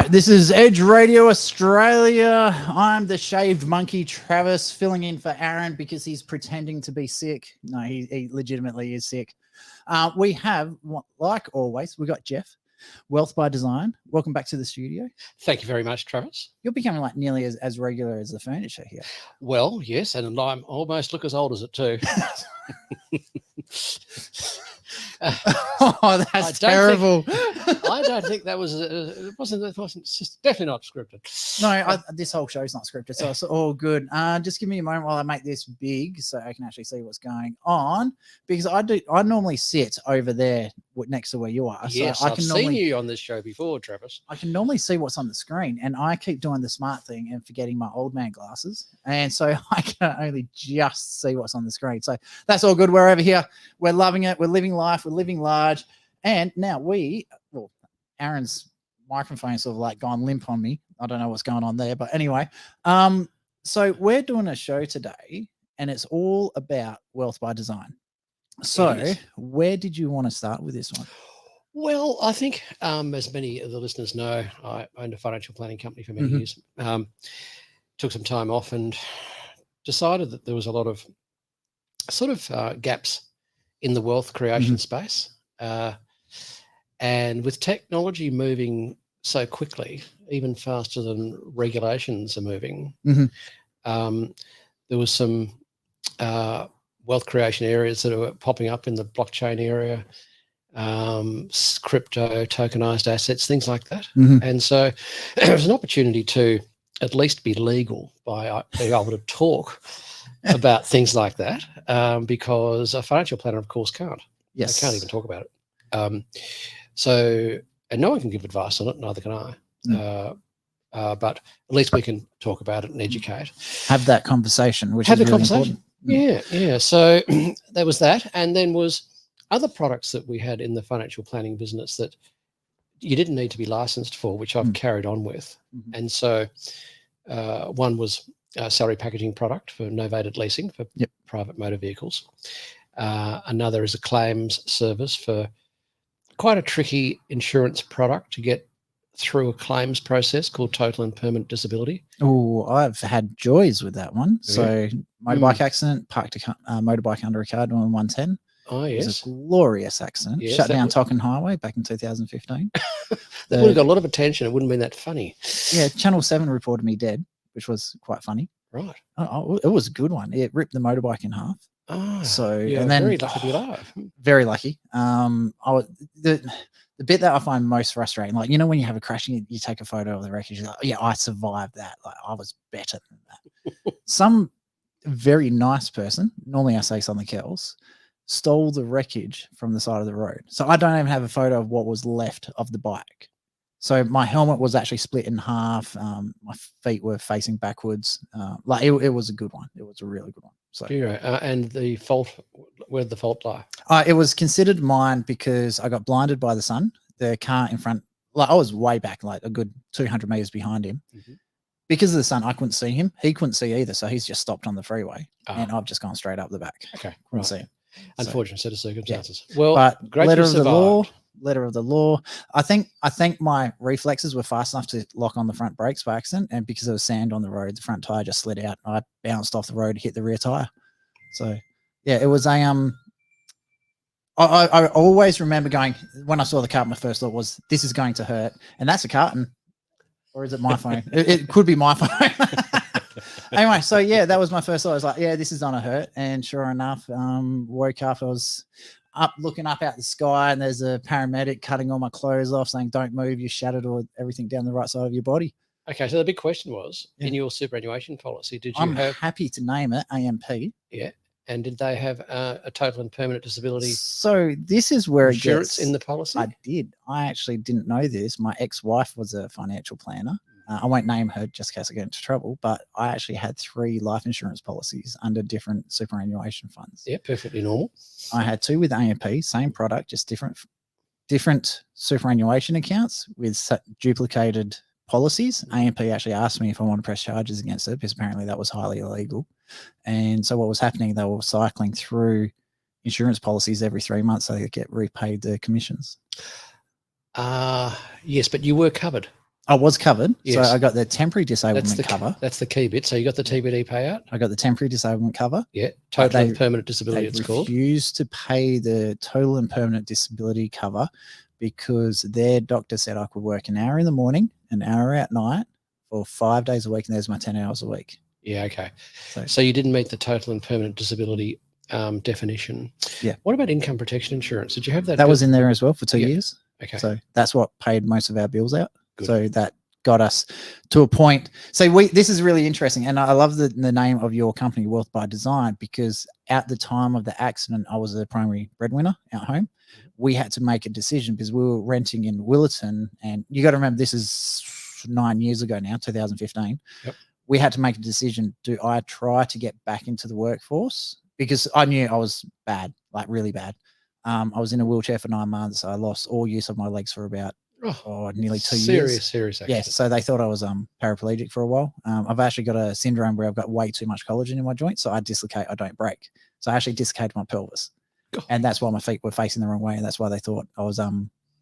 right, this is Edge Radio Australia. I'm the shaved monkey, Travis, filling in for Aaron because he's pretending to be sick. No, he legitimately is sick. We have, like always, we've got Jeff, Wealth by Design. Welcome back to the studio. Thank you very much, Travis. You're becoming like nearly as regular as the furniture here. Well, yes, and I almost look as old as it too. Oh, that's terrible. I don't think that was. It wasn't. It's just definitely not scripted. No, this whole show's not scripted, so it's all good. Just give me a moment while I make this big so I can actually see what's going on, because I normally sit over there next to where you are. Yes, so I've seen you on this show before, Travis. I can normally see what's on the screen, and I keep doing the smart thing and forgetting my old man glasses, and so I can only just see what's on the screen. So that's all good. We're over here. We're loving it. We're living life. We're living large. And now Aaron's microphone sort of like gone limp on me. I don't know what's going on there, but anyway, so we're doing a show today, and it's all about wealth by design. So where did you want to start with this one? Well, I think as many of the listeners know, I owned a financial planning company for many years. Took some time off and decided that there was a lot of sort of gaps in the wealth creation space. And with technology moving so quickly, even faster than regulations are moving, there was some wealth creation areas that are popping up in the blockchain area, crypto, tokenized assets, things like that. And so it was an opportunity to at least be legal by being able to talk about things like that, because a financial planner, of course, can't. Yes. They can't even talk about it. And no one can give advice on it, neither can I. But at least we can talk about it and educate. Have that conversation, which is really important. Yeah. So there was that. And then was other products that we had in the financial planning business that you didn't need to be licensed for, which I've carried on with. And so one was a salary packaging product for novated leasing for private motor vehicles. Another is a claims service for quite a tricky insurance product to get through a claims process called total and permanent disability. Oh, I've had joys with that one. So motorbike accident, parked a motorbike under a car doing 110. Oh, yes. It was a glorious accident. Yes, Shut down Tocken Highway back in 2015. That would have got a lot of attention. It wouldn't have been that funny. Yeah, Channel 7 reported me dead, which was quite funny. Right. Oh, it was a good one. It ripped the motorbike in half. Oh, so yeah, and then very lucky to be alive. Very lucky. The bit that I find most frustrating, like, you know, when you have a crash and you take a photo of the wreckage, you're like, yeah, I survived that. Like, I was better than that. Some very nice person, normally I say something else, stole the wreckage from the side of the road. So I don't even have a photo of what was left of the bike. So my helmet was actually split in half. My feet were facing backwards. It was a good one. It was a really good one. So and the fault, where'd the fault lie? It was considered mine because I got blinded by the sun. The car in front, like, I was way back, like a good 200 meters behind him. Because of the sun, I couldn't see him. He couldn't see either. So he's just stopped on the freeway, and I've just gone straight up the back. Okay, couldn't see him. Unfortunate set of circumstances. Yeah. Well, but great letter of the law. I think my reflexes were fast enough to lock on the front brakes by accident, and because there was sand on the road, the front tire just slid out. I bounced off the road, hit the rear tire. So yeah, it was a I always remember going, when I saw the car, my first thought was, this is going to hurt, and that's a carton, or is it my phone? It could be my phone. Anyway, so yeah, that was my first thought. I was like, yeah, this is gonna hurt, and sure enough, woke up. I was looking up at the sky, and there's a paramedic cutting all my clothes off, saying, "Don't move, you shattered everything down the right side of your body." Okay, so the big question was, in your superannuation policy, did you I'm happy to name it AMP. Yeah. And did they have a total and permanent disability? So this is where insurance in the policy? I did. I actually didn't know this. My ex-wife was a financial planner. I won't name her just in case I get into trouble, but I actually had 3 life insurance policies under different superannuation funds. Yeah, perfectly normal. I had 2 with AMP, same product, just different superannuation accounts with duplicated policies. AMP actually asked me if I want to press charges against it, because apparently that was highly illegal. And so what was happening, they were cycling through insurance policies every 3 months so they could get repaid the commissions. Yes, but you were covered. I was covered. Yes. So I got the temporary disablement cover. That's the key bit. So you got the TBD payout. I got the temporary disablement cover. Yeah. Total and permanent disability, it's called. They refused to pay the total and permanent disability cover because their doctor said I could work an hour in the morning, an hour at night for 5 days a week, and there's my 10 hours a week. Yeah, okay. So you didn't meet the total and permanent disability definition. Yeah. What about income protection insurance? Did you have that? That was in there as well for 2 years. Okay. So that's what paid most of our bills out. Good. So that got us to a point. So this is really interesting. And I love the name of your company, Wealth by Design, because at the time of the accident, I was the primary breadwinner at home. We had to make a decision because we were renting in Willerton. And you got to remember, this is 9 years ago now, 2015. Yep. We had to make a decision. Do I try to get back into the workforce? Because I knew I was bad, like really bad. I was in a wheelchair for 9 months. I lost all use of my legs for about nearly 2 years. Serious accident. Yes, so they thought I was paraplegic for a while. I've actually got a syndrome where I've got way too much collagen in my joints, so I dislocate, I don't break. So I actually dislocated my pelvis, and that's why my feet were facing the wrong way, and that's why they thought I was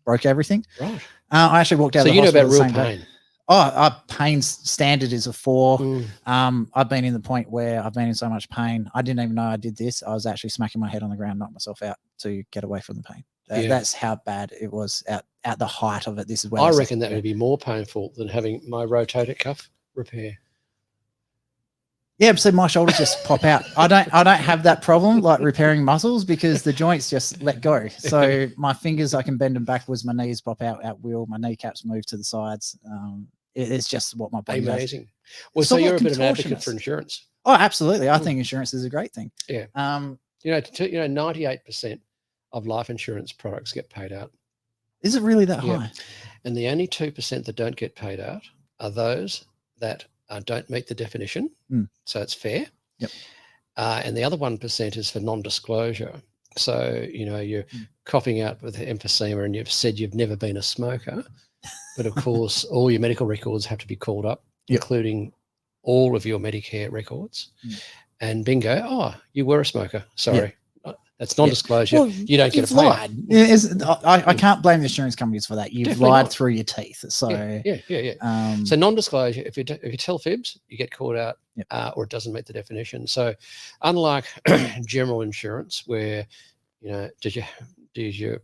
broke everything. Right. I actually walked out. So of the you know hospital about real pain. Day. Oh, pain standard is a 4. I've been in the point where I've been in so much pain. I didn't even know I did this. I was actually smacking my head on the ground, knock myself out to get away from the pain. That's how bad it was at the height of it. This is where I reckon that would be more painful than having my rotator cuff repair. Yeah, so my shoulders just pop out. I don't have that problem like repairing muscles because the joints just let go. So my fingers, I can bend them backwards. My knees pop out at will. My kneecaps move to the sides. It's just what my body does. Amazing. Well, so you're a bit of an advocate for insurance. Oh, absolutely. I think insurance is a great thing. Yeah. 98% of life insurance products get paid out. Is it really that high? And the only 2% that don't get paid out are those that don't meet the definition. So it's fair. Yep. And the other 1% is for non-disclosure. So, you're coughing out with emphysema and you've said you've never been a smoker. But of course, all your medical records have to be called up, including all of your Medicare records. And bingo, you were a smoker. Sorry. That's non-disclosure. Well, you don't get a payout. I can't blame the insurance companies for that. You've Definitely lied through your teeth. So so non-disclosure. If you tell fibs, you get called out, or it doesn't meet the definition. So, unlike general insurance, where did you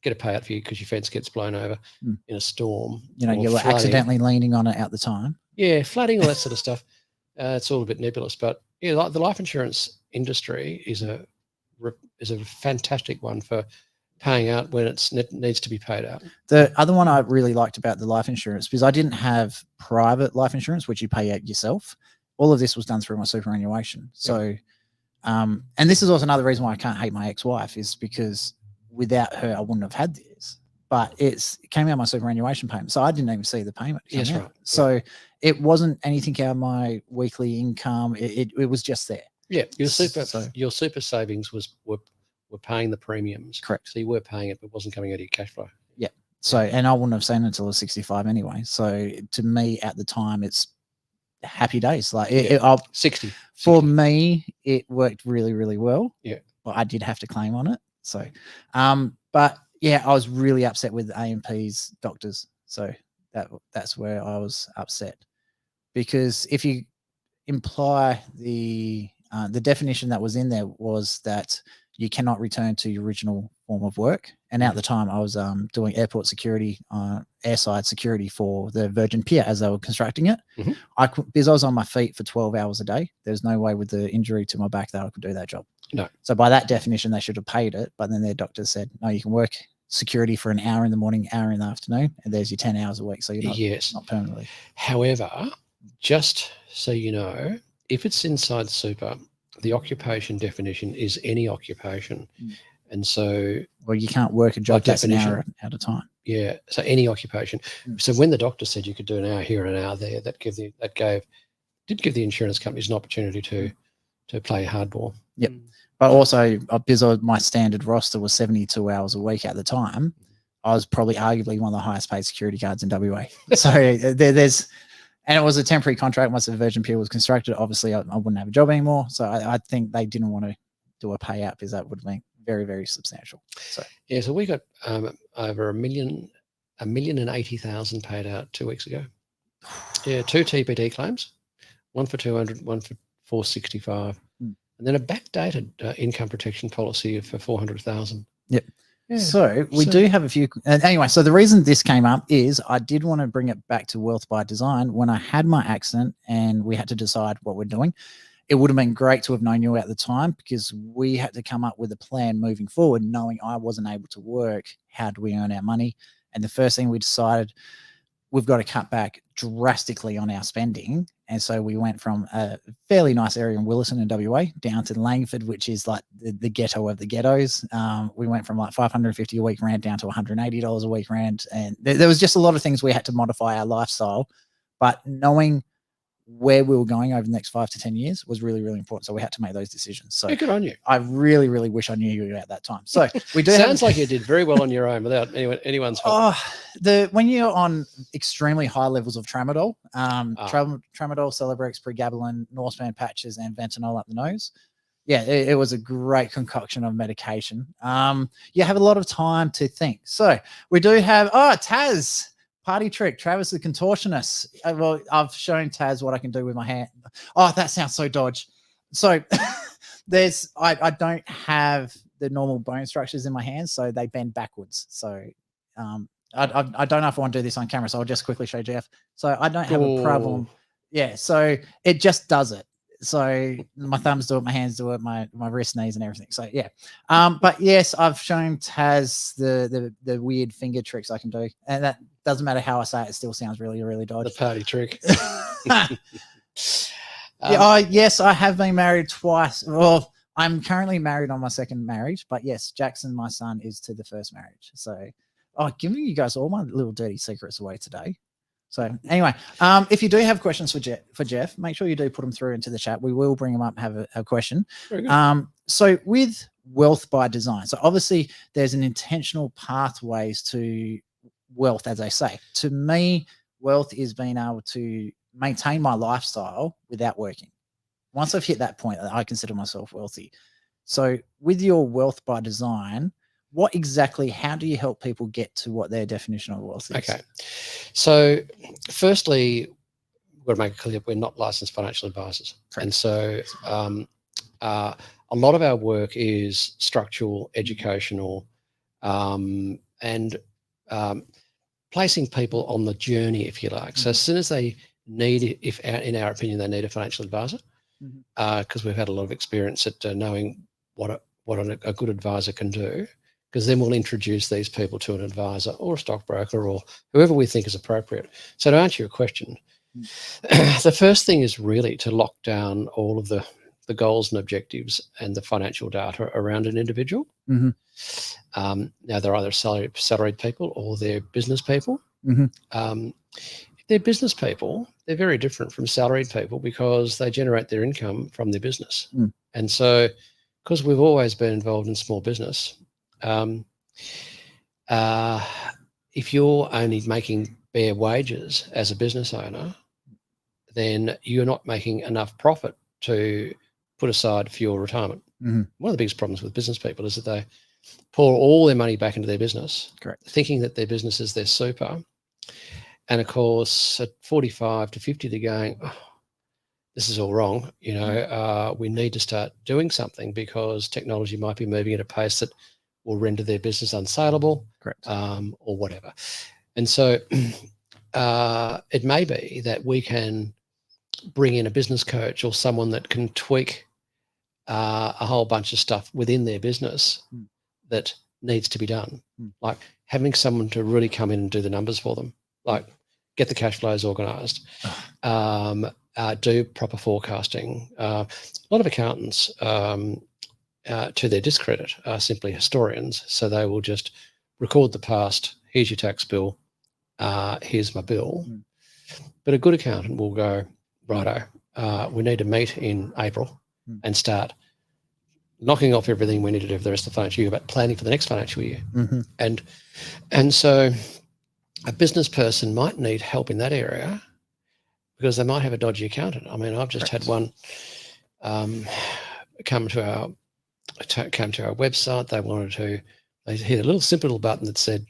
get a payout for you because your fence gets blown over in a storm? You were accidentally leaning on it at the time. Yeah, flooding, all that sort of stuff. It's all a bit nebulous, but the life insurance industry is a fantastic one for paying out when it needs to be paid out. The other one I really liked about the life insurance, because I didn't have private life insurance, which you pay out yourself. All of this was done through my superannuation. So, and this is also another reason why I can't hate my ex-wife, is because without her, I wouldn't have had this. But it came out of my superannuation payment. So I didn't even see the payment. Yes, out. right. So it wasn't anything out of my weekly income. It was just there. Yeah, your super savings were paying the premiums. Correct. So you were paying it, but it wasn't coming out of your cash flow. Yeah. So, and I wouldn't have seen it until I was 65 anyway. So to me at the time, it's happy days. Like 60. For me, it worked really, really well. Yeah. But I did have to claim on it. So, but yeah, I was really upset with AMP's doctors. So that's where I was upset, because if you imply the definition that was in there was that you cannot return to your original form of work. And at the time I was doing airport security, airside security for the Virgin Pier as they were constructing it. Because I was on my feet for 12 hours a day. There's no way with the injury to my back that I could do that job. No. So by that definition, they should have paid it. But then their doctor said, no, you can work security for an hour in the morning, hour in the afternoon, and there's your 10 hours a week. So you're not permanently. However, just so you know, if it's inside super, the occupation definition is any occupation. And so, well, you can't work a job that's an hour at a time. Yeah. So any occupation. So when the doctor said you could do an hour here and an hour there, did give the insurance companies an opportunity to play hardball. Yep. But also, because my standard roster was 72 hours a week at the time, I was probably arguably one of the highest paid security guards in WA. So and it was a temporary contract. Once the Virgin Pier was constructed, obviously I wouldn't have a job anymore. So I think they didn't want to do a payout because that would have been very, very substantial. So yeah, so we got over 1 million $1,080,000 paid out 2 weeks ago. Yeah, 2 TPD claims, one for 200, one for 465, and then a backdated income protection policy for 400,000. Yep. Yeah. So we do have a few. And anyway, so the reason this came up is I did want to bring it back to wealth by design. When I had my accident and we had to decide what we're doing, it would have been great to have known you at the time, because we had to come up with a plan moving forward, knowing I wasn't able to work. How do we earn our money? And the first thing we decided, we've got to cut back drastically on our spending. And so we went from a fairly nice area in Williston in WA down to Langford, which is like the ghetto of the ghettos. We went from like $550 a week rent down to $180 a week rent. And there was just a lot of things we had to modify our lifestyle. But knowing where we were going over the next 5 to 10 years was really, really important. So we had to make those decisions. So good on you. I really, really wish I knew you at that time. So we do Sounds like you did very well on your own without anyone's help. When you're on extremely high levels of tramadol, tramadol, Celebrex, pregabalin, Norseman patches, and Ventanol up the nose. Yeah, it was a great concoction of medication. You have a lot of time to think. So we do have, Taz. Party trick, Travis the contortionist. Well, I've shown Taz what I can do with my hand. Oh, that sounds so dodge. So I don't have the normal bone structures in my hands, so they bend backwards. So I don't know if I want to do this on camera, so I'll just quickly show Jeff. So I don't have a problem. Yeah, so it just does it. So my thumbs do it, my hands do it, my wrist, knees, and everything. So yeah, but yes, I've shown Taz the weird finger tricks I can do, and that doesn't matter how I say it; it still sounds really, really dodgy. The party trick. Yes, I have been married twice. Well, I'm currently married on my second marriage, but yes, Jackson, my son, is to the first marriage. So, giving you guys all my little dirty secrets away today. So anyway, if you do have questions for Jeff, make sure you do put them through into the chat. We will bring them up, have a question. So with wealth by design, so obviously there's an intentional pathways to wealth, as I say. To me, wealth is being able to maintain my lifestyle without working. Once I've hit that point, I consider myself wealthy. So with your wealth by design, how do you help people get to what their definition of wealth is? Okay. So firstly, we've got to make it clear we're not licensed financial advisors. Correct. And so a lot of our work is structural, educational, and placing people on the journey, if you like. So as soon as they need, in our opinion, they need a financial advisor, because we've had a lot of experience at knowing what a good advisor can do, because then we'll introduce these people to an advisor or a stockbroker or whoever we think is appropriate. So to answer your question, the first thing is really to lock down all of the goals and objectives and the financial data around an individual. Now, they're either salaried people or they're business people. If they're business people, they're very different from salaried people because they generate their income from their business. And so because we've always been involved in small business, if you're only making bare wages as a business owner, then you're not making enough profit to put aside for your retirement. One of the biggest problems with business people is that they pour all their money back into their business, thinking that their business is their super. And of course, at 45 to 50, they're going, this is all wrong. We need to start doing something because technology might be moving at a pace that will render their business unsaleable, or whatever. And so it may be that we can bring in a business coach or someone that can tweak a whole bunch of stuff within their business that needs to be done, like having someone to really come in and do the numbers for them, like get the cash flows organized, do proper forecasting. A lot of accountants, to their discredit, are simply historians. So they will just record the past. Here's your tax bill. Here's my bill. But a good accountant will go, righto, we need to meet in April and start knocking off everything we need to do for the rest of the financial year, but planning for the next financial year. And so a business person might need help in that area because they might have a dodgy accountant. I mean, I've just had one come to our website. They hit a little simple little button that said,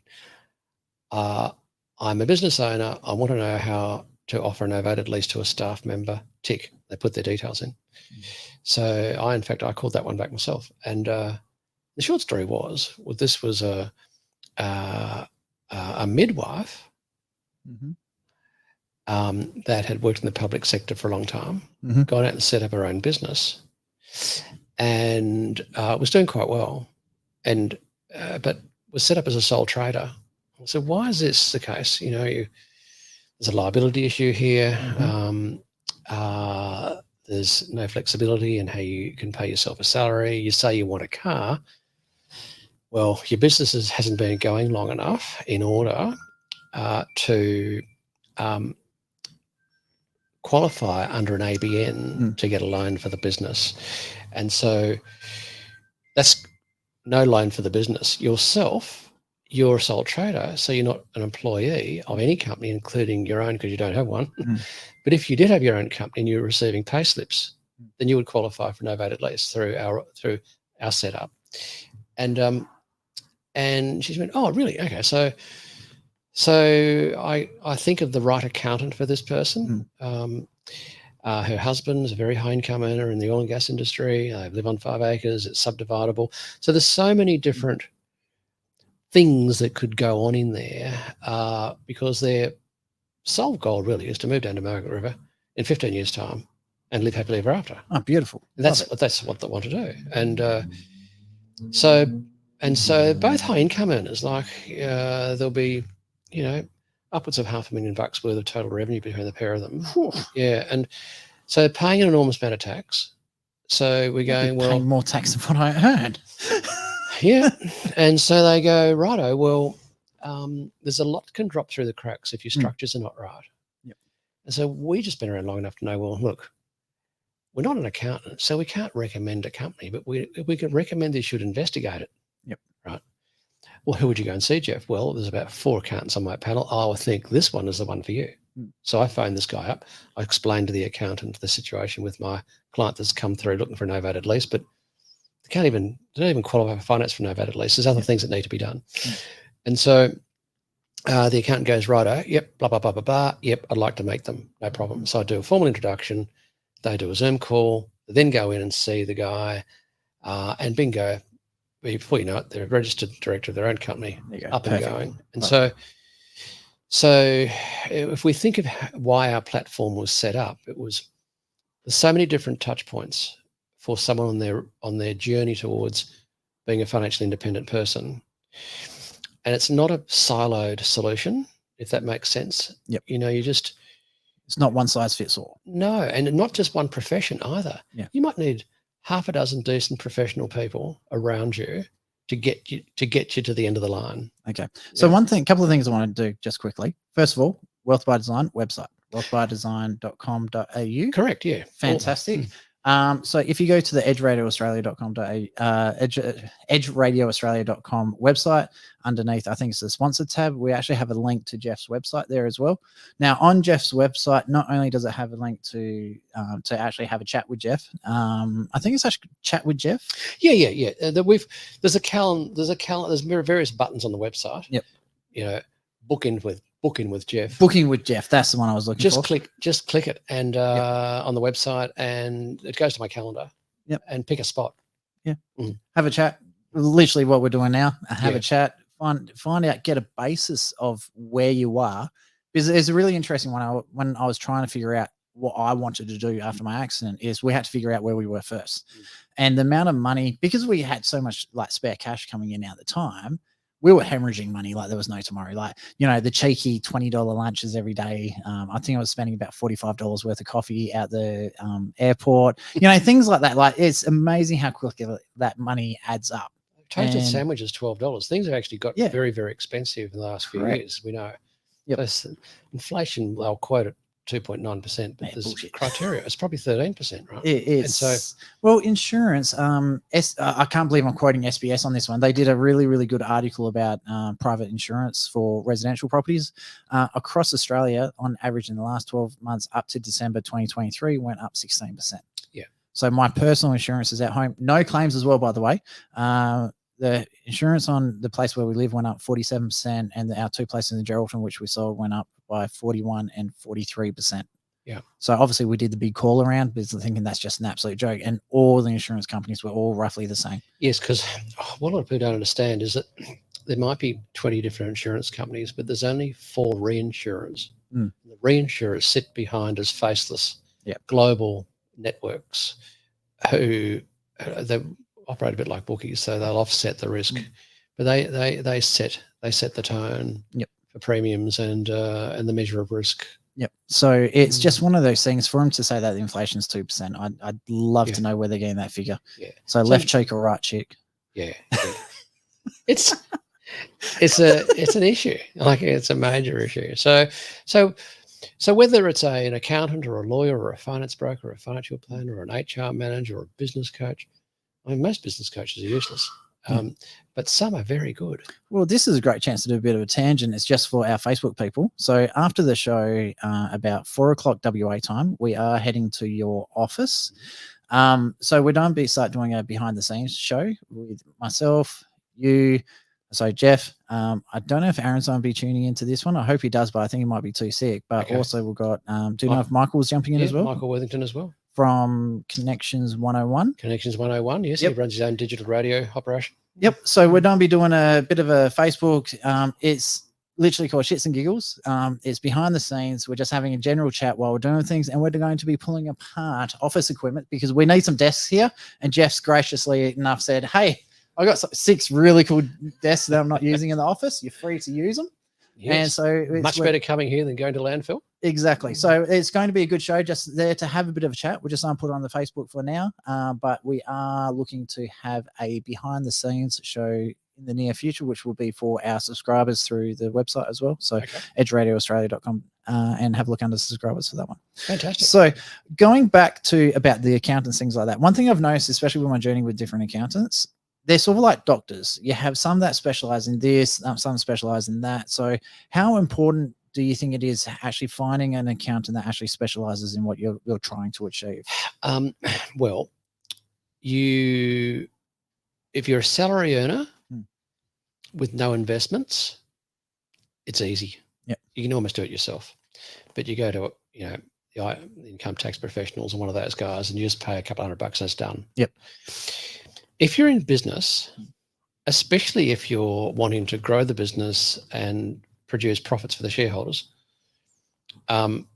I'm a business owner. I want to know how to offer a novated lease to a staff member. Tick. They put their details in. So I called that one back myself. And the short story was, well, this was a midwife that had worked in the public sector for a long time, gone out and set up her own business, and was doing quite well, and but was set up as a sole trader. So why is this the case? You know, there's a liability issue here. There's no flexibility in how you can pay yourself a salary. You say you want a car. Well, your business hasn't been going long enough in order to qualify under an ABN to get a loan for the business. And so that's no loan for the business. Yourself, you're a sole trader, so you're not an employee of any company, including your own, because you don't have one. But if you did have your own company and you were receiving pay slips, then you would qualify for novated lease through our setup. And she went, oh, really? Okay. So I think of the right accountant for this person. Her husband's a very high income earner in the oil and gas industry. They live on 5 acres. It's subdividable. So there's so many different things that could go on in there because their sole goal really is to move down to Margaret River in 15 years' time and live happily ever after. Oh, beautiful. That's what they want to do. And so both high income earners, like there'll be, you know, upwards of $500,000 worth of total revenue between the pair of them. Yeah. And so paying an enormous amount of tax. So we're going, well, paying more tax than what I earned. Yeah. And so they go, righto, well, there's a lot that can drop through the cracks if your structures are not right. And so we've just been around long enough to know, well, look, we're not an accountant, so we can't recommend a company, but we can recommend they should investigate it. Right. Well, who would you go and see, Jeff? Well, there's about 4 accountants on my panel. I think this one is the one for you. So I phoned this guy up. I explained to the accountant the situation with my client that's come through looking for a novated lease, but they don't even qualify for finance for novated lease. There's other things that need to be done. And so the accountant goes, righto, yep, blah, blah, blah, blah, blah. Yep, I'd like to make them, no problem. So I do a formal introduction. They do a Zoom call. They then go in and see the guy, and bingo, before you know it, they're a registered director of their own company, up and going. And so if we think of why our platform was set up, there's so many different touch points for someone on their journey towards being a financially independent person. And it's not a siloed solution, if that makes sense. You know, it's not one size fits all. No, and not just one profession either. You might need half a dozen decent professional people around you to get you to the end of the line. Okay. So couple of things I want to do just quickly. First of all, Wealth by Design website, wealthbydesign.com.au. Correct. Yeah. Fantastic. So if you go to the edgeradioaustralia.com website, underneath, I think it's the sponsored tab, we actually have a link to Jeff's website there as well. Now on Jeff's website, not only does it have a link to actually have a chat with Jeff, I think it's actually chat with Jeff. Yeah. There's a calendar, there's various buttons on the website. You know, book in with Jeff. Booking with Jeff. That's the one I was looking for. Just click it and on the website, and it goes to my calendar. And pick a spot. Have a chat. Literally what we're doing now. Have a chat. Find out. Get a basis of where you are, because it's a really interesting one. When I was trying to figure out what I wanted to do after my accident, is we had to figure out where we were first, and the amount of money, because we had so much like spare cash coming in at the time. We were hemorrhaging money like there was no tomorrow. Like, you know, the cheeky $20 lunches every day. I think I was spending about $45 worth of coffee at the airport. You know, things like that. Like, it's amazing how quickly that money adds up. Toasted sandwiches, $12. Things have actually got very, very expensive in the last few years. We know. Inflation, they'll quote it 2.9%, but there's criteria. It's probably 13%, right? Well, insurance. I can't believe I'm quoting SBS on this one. They did a really, really good article about private insurance for residential properties across Australia. On average, in the last 12 months, up to December 2023, went up 16%. So my personal insurance is at home. No claims as well, by the way. the insurance on the place where we live went up 47%, and our 2 places in Geraldton, which we sold, went up by 41 and 43%. Yeah. So obviously we did the big call around, because I'm thinking that's just an absolute joke. And all the insurance companies were all roughly the same. Yes, because what a lot of people don't understand is that there might be 20 different insurance companies, but there's only 4 reinsurers. Mm. The reinsurers sit behind as faceless global networks who they operate a bit like bookies, so they'll offset the risk. But they set the tone for premiums and the measure of risk. Yep. So it's just one of those things for them to say that the inflation's 2%. I'd love to know where they're getting that figure. Yeah. So left cheek or right cheek. Yeah. it's an issue. Like, it's a major issue. So whether it's an accountant or a lawyer or a finance broker or a financial planner or an HR manager or a business coach, I mean, most business coaches are useless. But some are very good. Well, this is a great chance to do a bit of a tangent. It's just for our Facebook people. So after the show, about 4 o'clock WA time, we are heading to your office. So we're going to start doing a behind the scenes show with myself, you. So Jeff, I don't know if Aaron's going to be tuning into this one. I hope he does, but I think he might be too sick. But also we've got, do you know if Michael's jumping in as well? Michael Worthington as well. From Connections 101. Connections 101, yes. He runs his own digital radio operation. Yep. So we're going to be doing a bit of a Facebook. It's literally called Shits and Giggles. It's behind the scenes. We're just having a general chat while we're doing things, and we're going to be pulling apart office equipment because we need some desks here. And Jeff's graciously enough said, hey, I got 6 really cool desks that I'm not using in the office. You're free to use them. Yes. And so it's much better coming here than going to landfill. Exactly. So it's going to be a good show, just there to have a bit of a chat. We're just going to put it on the Facebook for now, but we are looking to have a behind the scenes show in the near future, which will be for our subscribers through the website as well. So edgeradioaustralia.com and have a look under subscribers for that one. Fantastic. So going back to about the accountants, things like that, one thing I've noticed, especially with my journey with different accountants, they're sort of like doctors. You have some that specialize in this, some specialize in that. So how important do you think it is actually finding an accountant that actually specializes in what you're trying to achieve? Well, if you're a salary earner with no investments, it's easy. Yep. You can almost do it yourself. But you go to, the income tax professionals and one of those guys, and you just pay a couple $100 and it's done. Yep. If you're in business, especially if you're wanting to grow the business and produce profits for the shareholders,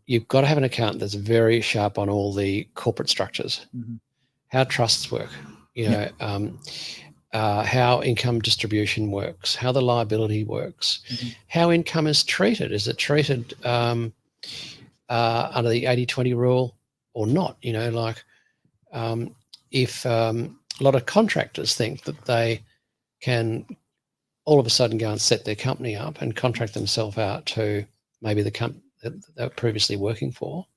you've got to have an accountant that's very sharp on all the corporate structures, how trusts work, how income distribution works, how the liability works, how income is treated. Is it treated under the 80-20 rule or not? If a lot of contractors think that they can all of a sudden go and set their company up and contract themselves out to maybe the company that they're previously working for,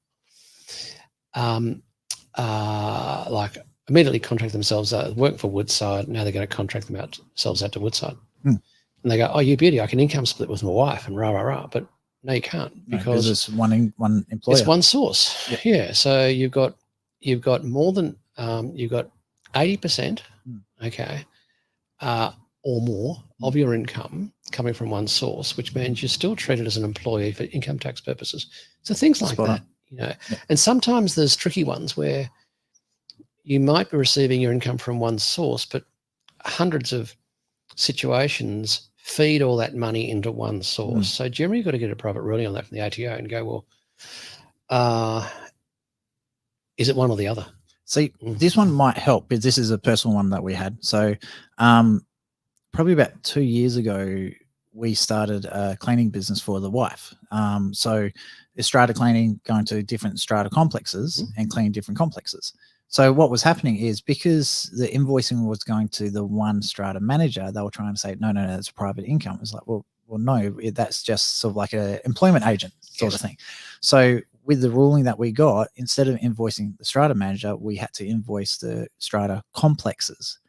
like immediately contract themselves out, work for Woodside, now they're going to contract themselves out to Woodside. And they go, oh, you beauty, I can income split with my wife and rah, rah, rah. But no, you can't, because it's one employer. It's one source. Yep. Yeah. So you've got more than, you've got 80%, or more of your income coming from one source, which means you're still treated as an employee for income tax purposes. So things like that, and sometimes there's tricky ones where you might be receiving your income from one source, but hundreds of situations feed all that money into one source. So generally you've got to get a private ruling on that from the ATO and go, well, is it one or the other? See, this one might help, but this is a personal one that we had. So probably about 2 years ago, we started a cleaning business for the wife. So strata cleaning, going to different strata complexes and cleaning different complexes. So what was happening is, because the invoicing was going to the one strata manager, they were trying to say, no, that's private income. It's like, well, no, that's just sort of like an employment agent sort of thing. So with the ruling that we got, instead of invoicing the strata manager, we had to invoice the strata complexes,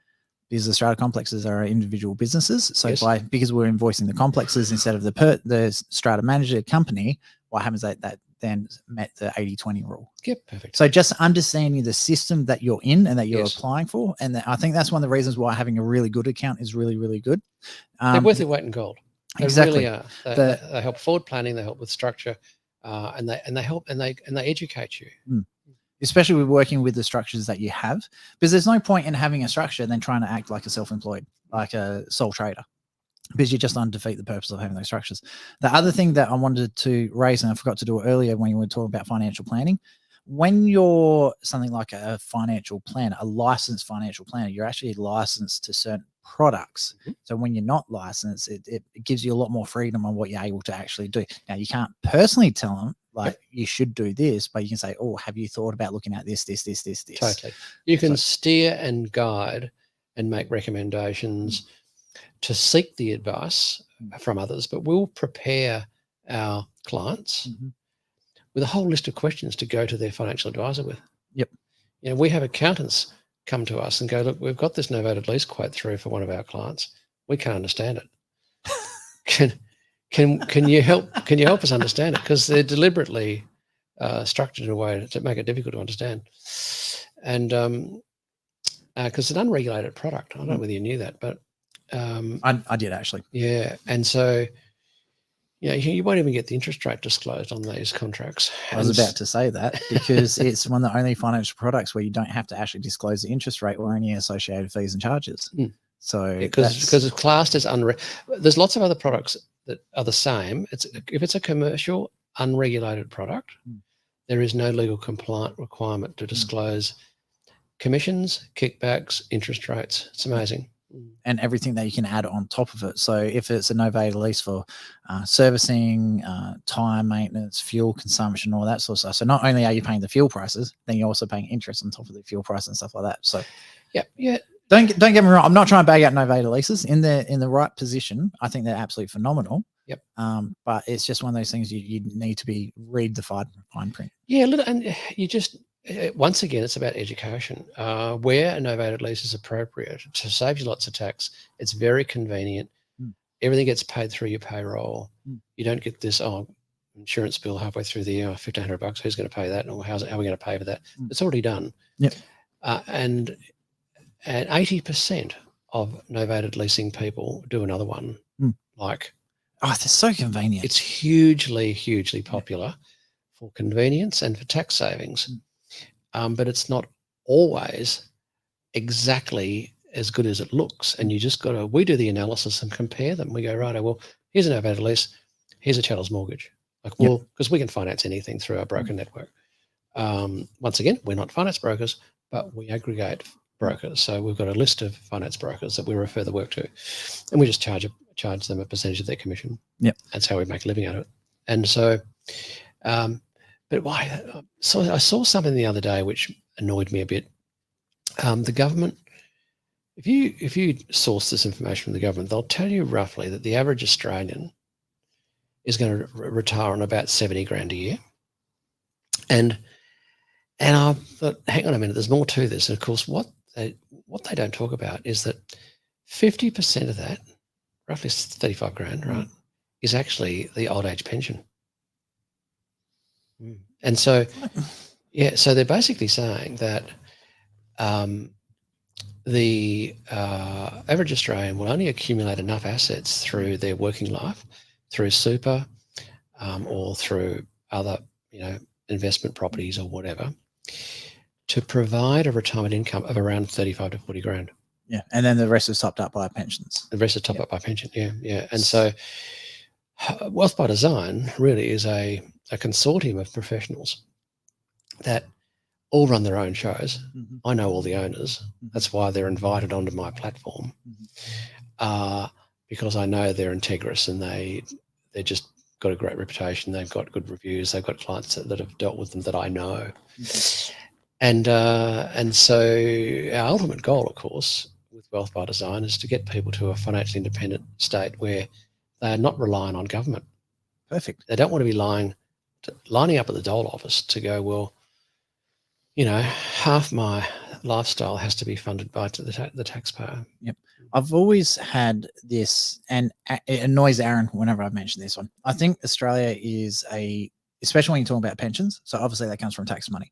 because the strata complexes are individual businesses. So because we're invoicing the complexes instead of the strata manager company, what happens is that then met the 80-20 rule. Yep, perfect. So just understanding the system that you're in and that you're Yes. applying for. And I think that's one of the reasons why having a really good account is really, really good. They're worth their weight in gold. They Exactly. really are. They help forward planning. They help with structure, and they help and they educate you. Especially with working with the structures that you have, because there's no point in having a structure and then trying to act like a self-employed, like a sole trader, because you just undefeat the purpose of having those structures. The other thing that I wanted to raise, and I forgot to do it earlier when you were talking about financial planning, when you're something like a financial planner, a licensed financial planner, you're actually licensed to certain products. So when you're not licensed, it gives you a lot more freedom on what you're able to actually do. Now, you can't personally tell them, like, you should do this, but you can say, oh, have you thought about looking at this? Totally. You can steer and guide and make recommendations to seek the advice from others, but we'll prepare our clients with a whole list of questions to go to their financial advisor with. Yep. You know, we have accountants come to us and go, look, we've got this novated lease quote through for one of our clients. We can't understand it. Can you help us understand it? Because they're deliberately structured in a way to make it difficult to understand. And because it's an unregulated product. I don't know whether you knew that, but I did actually. Yeah. And so, you won't even get the interest rate disclosed on these contracts. I was about to say that, because it's one of the only financial products where you don't have to actually disclose the interest rate or any associated fees and charges. So because it's classed as there's lots of other products that are the same. If it's a commercial unregulated product, there is no legal compliant requirement to disclose commissions, kickbacks, interest rates. It's amazing. And everything that you can add on top of it. So if it's a novated lease for servicing, tire maintenance, fuel consumption, all that sort of stuff. So not only are you paying the fuel prices, then you're also paying interest on top of the fuel price and stuff like that. So yeah. Don't get me wrong. I'm not trying to bag out novated leases. In the right position, I think they're absolutely phenomenal. Yep. But it's just one of those things you need to read the fine print. Yeah, and you just. Once again, it's about education. Where a novated lease is appropriate to save you lots of tax, it's very convenient. Everything gets paid through your payroll. You don't get this insurance bill halfway through the year, $1,500. Who's going to pay that? Or how are we going to pay for that? It's already done. Yep. And 80% of novated leasing people do another one. Like, they're so convenient. It's hugely popular for convenience and for tax savings. But it's not always exactly as good as it looks. And you just got to, we do the analysis and compare them. We go, right, well, here's an novated lease. Here's a chattel's mortgage. Like, well, because we can finance anything through our broker network. Once again, we're not finance brokers, but we aggregate brokers. So we've got a list of finance brokers that we refer the work to, and we just charge them a percentage of their commission. Yep. That's how we make a living out of it. And so, but why? So I saw something the other day which annoyed me a bit. The government, if you source this information from the government, they'll tell you roughly that the average Australian is going to retire on about 70 grand a year. And I thought, hang on a minute, there's more to this. And of course, what they don't talk about is that 50% of that, roughly 35 grand, right, is actually the old age pension. And so, so they're basically saying that the average Australian will only accumulate enough assets through their working life, through super or through other, investment properties or whatever, to provide a retirement income of around 35 to 40 grand. Yeah, and then the rest is topped up by pensions. The rest is topped up by pension, yeah. And so Wealth by Design really is a consortium of professionals that all run their own shows. I know all the owners. That's why they're invited onto my platform, because I know they're integrous and they're just got a great reputation. They've got good reviews. They've got clients that have dealt with them that I know. And so our ultimate goal, of course, with Wealth by Design is to get people to a financially independent state where they are not relying on government. Perfect. They don't want to be lining up at the dole office to go, well, half my lifestyle has to be funded by the taxpayer. Yep. I've always had this, and it annoys Aaron whenever I mention this one. I think Australia is a especially when you're talking about pensions. So obviously that comes from tax money.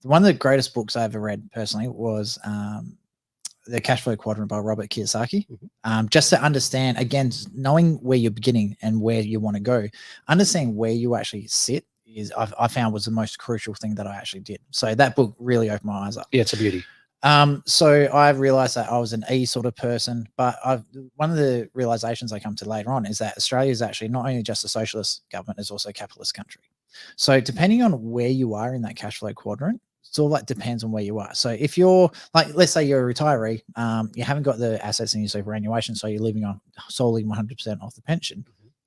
One of the greatest books I ever read personally was The Cash Flow Quadrant by Robert Kiyosaki. Just to understand, again, knowing where you're beginning and where you want to go, understanding where you actually sit is I found was the most crucial thing that I actually did. So that book really opened my eyes up. Yeah, it's a beauty. So I realized that I was an E sort of person, but one of the realizations I come to later on is that Australia is actually not only just a socialist government, it's also a capitalist country. So depending on where you are in that cash flow quadrant, it's all like depends on where you are. So if you're like, let's say you're a retiree, you haven't got the assets in your superannuation, so you're living on solely 100% off the pension,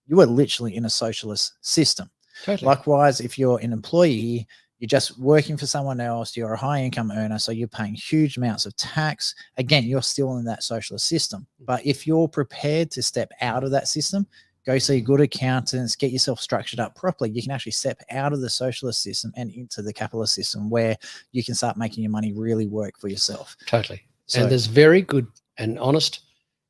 you are literally in a socialist system. Totally. Likewise, if you're an employee, you're just working for someone else, you're a high income earner, so you're paying huge amounts of tax. Again, you're still in that socialist system. But if you're prepared to step out of that system, go see good accountants, get yourself structured up properly, you can actually step out of the socialist system and into the capitalist system where you can start making your money really work for yourself. Totally. So, and there's very good and honest,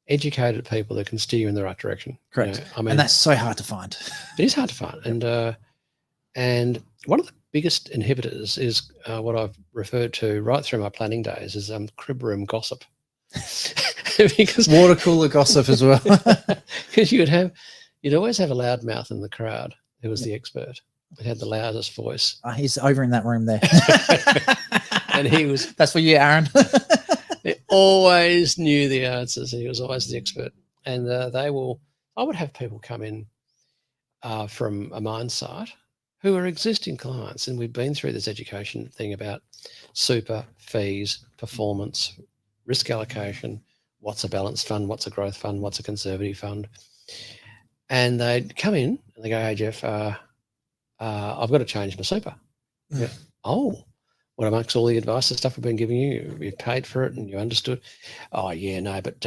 educated people that can steer you in the right direction. Correct. You know, I mean, and that's so hard to find. It is hard to find. And one of the biggest inhibitors is what I've referred to right through my planning days is crib room gossip. Because water cooler gossip as well. Because you'd always have a loudmouth in the crowd who was the expert. He had the loudest voice. He's over in that room there. And he was. That's for you, Aaron. He always knew the answers. He was always the expert. And I would have people come in from a mine site who are existing clients. And we've been through this education thing about super, fees, performance, risk allocation, what's a balanced fund, what's a growth fund, what's a conservative fund. And they'd come in and they go, hey, Jeff, I've got to change my super. Yeah. Oh, what amongst all the advice and stuff I've been giving you, you've paid for it and you understood. Oh, yeah, no, but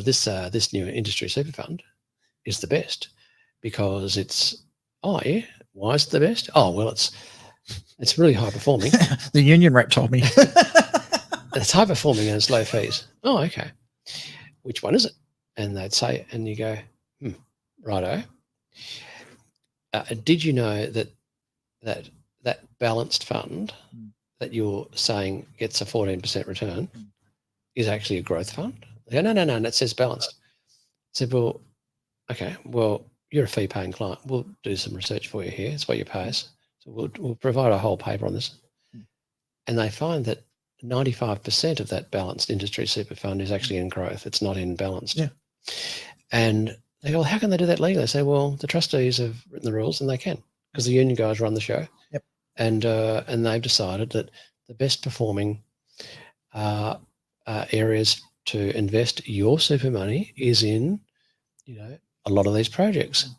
this new industry super fund is the best because it's, oh, yeah, why is it the best? Oh, well, it's really high performing. The union rep told me. It's high performing and it's low fees. Oh, okay. Which one is it? And they'd say, and you go, righto. Did you know that balanced fund that you're saying gets a 14% return is actually a growth fund? They go, no, it says balanced. I said, well, okay, well, you're a fee-paying client. We'll do some research for you here. It's what you pay us. So we'll provide a whole paper on this. And they find that 95% of that balanced industry super fund is actually in growth. It's not in balanced. Yeah. And they go, well, how can they do that legally? They say, well, the trustees have written the rules and they can because the union guys run the show. Yep. And they've decided that the best performing areas to invest your super money is in, a lot of these projects.